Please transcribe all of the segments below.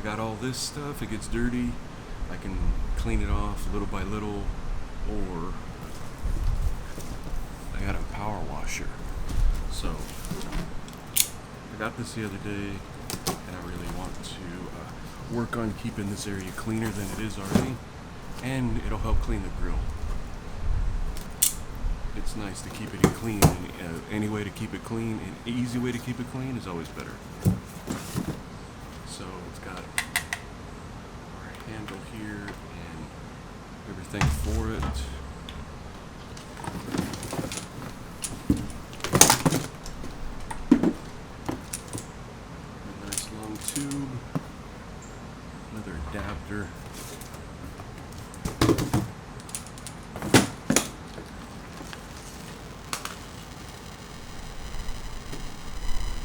got all this stuff, it gets dirty, I can clean it off little by little, or I got a power washer. So I got this the other day, and I really want to work on keeping this area cleaner than it is already, and it'll help clean the grill. It's nice to keep it clean, and any way to keep it clean, an easy way to keep it clean is always better. So it's got our handle here and everything for it. A nice long tube, another adapter.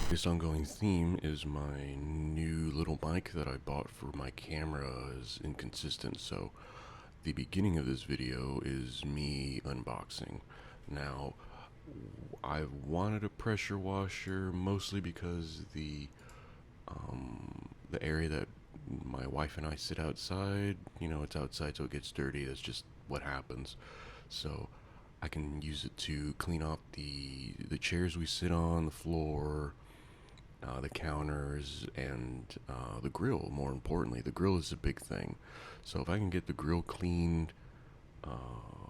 This ongoing theme is my new little mic that I bought for my camera is inconsistent, so the beginning of this video is me unboxing. Now, I wanted a pressure washer mostly because the area that my wife and I sit outside, it's outside so it gets dirty, that's just what happens. So I can use it to clean off the chairs we sit on, the floor, the counters, and the grill. More importantly, the grill is a big thing. So if I can get the grill cleaned,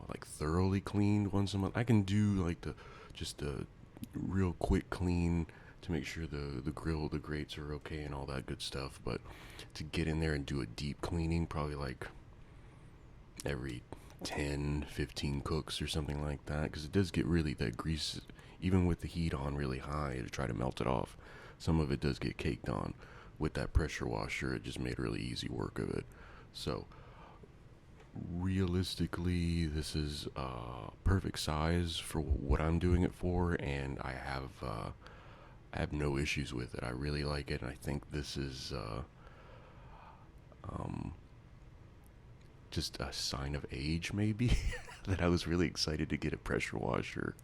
like thoroughly cleaned once a month, I can do like just a real quick clean to make sure the grill, the grates are okay and all that good stuff. But to get in there and do a deep cleaning, probably like every 10-15 cooks or something like that, because it does get really, that grease, even with the heat on really high to try to melt it off, some of it does get caked on. With that pressure washer, it just made really easy work of it. So realistically, this is perfect size for what I'm doing it for, and I have no issues with it. I really like it, and I think this is just a sign of age, maybe, that I was really excited to get a pressure washer.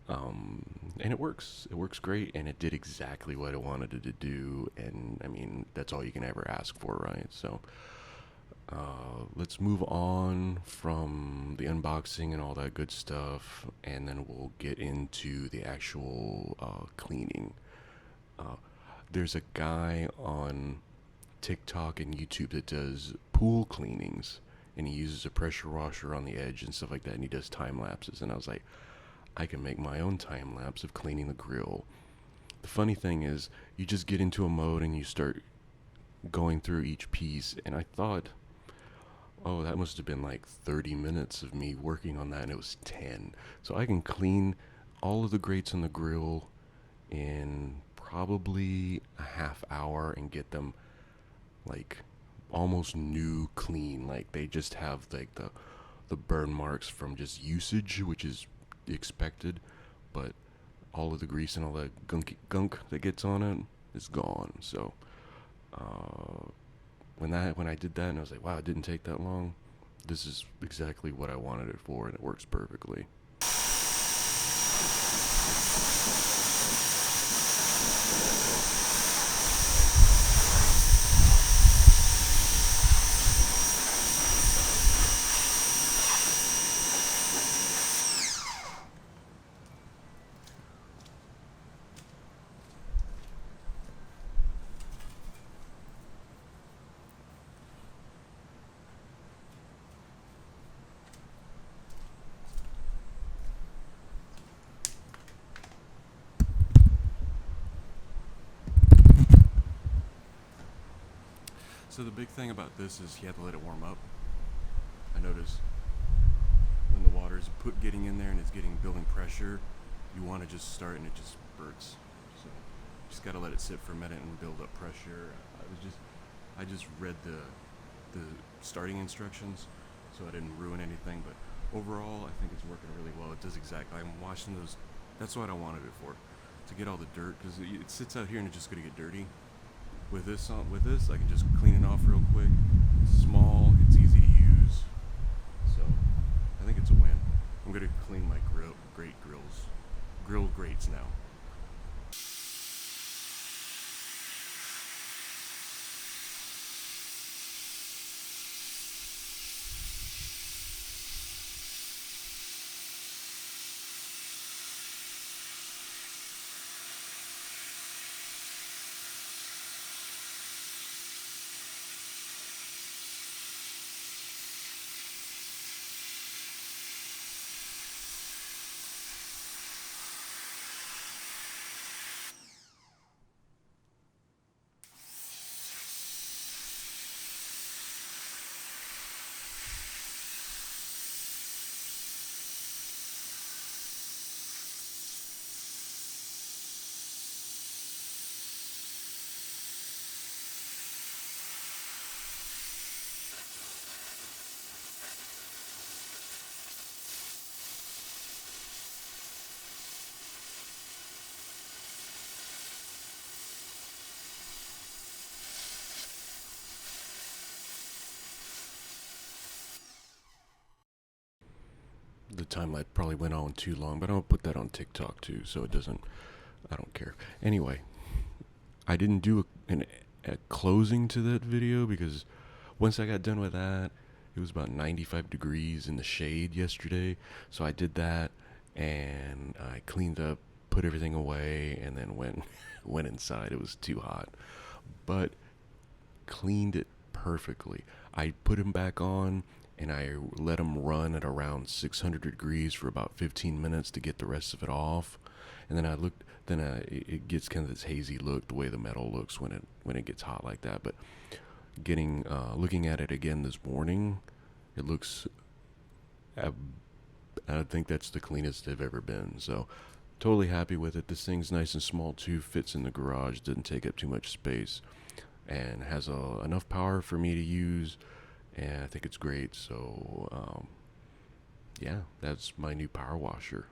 And it works great, and it did exactly what I wanted it to do, and I mean, that's all you can ever ask for, right? So let's move on from the unboxing and all that good stuff, and then we'll get into the actual cleaning. There's a guy on TikTok and YouTube that does pool cleanings, and he uses a pressure washer on the edge and stuff like that, and he does time lapses, and I was like, I can make my own time lapse of cleaning the grill. The funny thing is, you just get into a mode and you start going through each piece, and I thought, oh, that must have been like 30 minutes of me working on that, and it was 10. So I can clean all of the grates on the grill in probably a half hour and get them like almost new clean. Like they just have like the burn marks from just usage, which is expected, but all of the grease and all that gunk that gets on it is gone. So when I did that, and I was like, wow, it didn't take that long, this is exactly what I wanted it for, and it works perfectly. So the big thing about this is you have to let it warm up. I notice when the water's getting in there and it's building pressure, you want to just start and it just spurts. So you just gotta let it sit for a minute and build up pressure. I just read the starting instructions, so I didn't ruin anything. But overall, I think it's working really well. It does exactly. I'm washing those. That's what I wanted it for, to get all the dirt, because it sits out here and it's just gonna get dirty. With this, I can just clean it off real quick. It's small, it's easy to use, so I think it's a win. I'm gonna clean my grill grates now. the timeline probably went on too long, but I'm gonna put that on TikTok too, so it doesn't. I don't care. Anyway, I didn't do a closing to that video because once I got done with that, it was about 95 degrees in the shade yesterday. So I did that and I cleaned up, put everything away, and then went inside. It was too hot, but cleaned it perfectly. I put him back on and I let him run at around 600 degrees for about 15 minutes to get the rest of it off. And then I looked. Then it gets kind of this hazy look, the way the metal looks when it gets hot like that. But looking at it again this morning, it looks. I think that's the cleanest they've ever been. So, totally happy with it. This thing's nice and small too. Fits in the garage. Doesn't take up too much space, and has enough power for me to use. And I think it's great. So, yeah, that's my new power washer.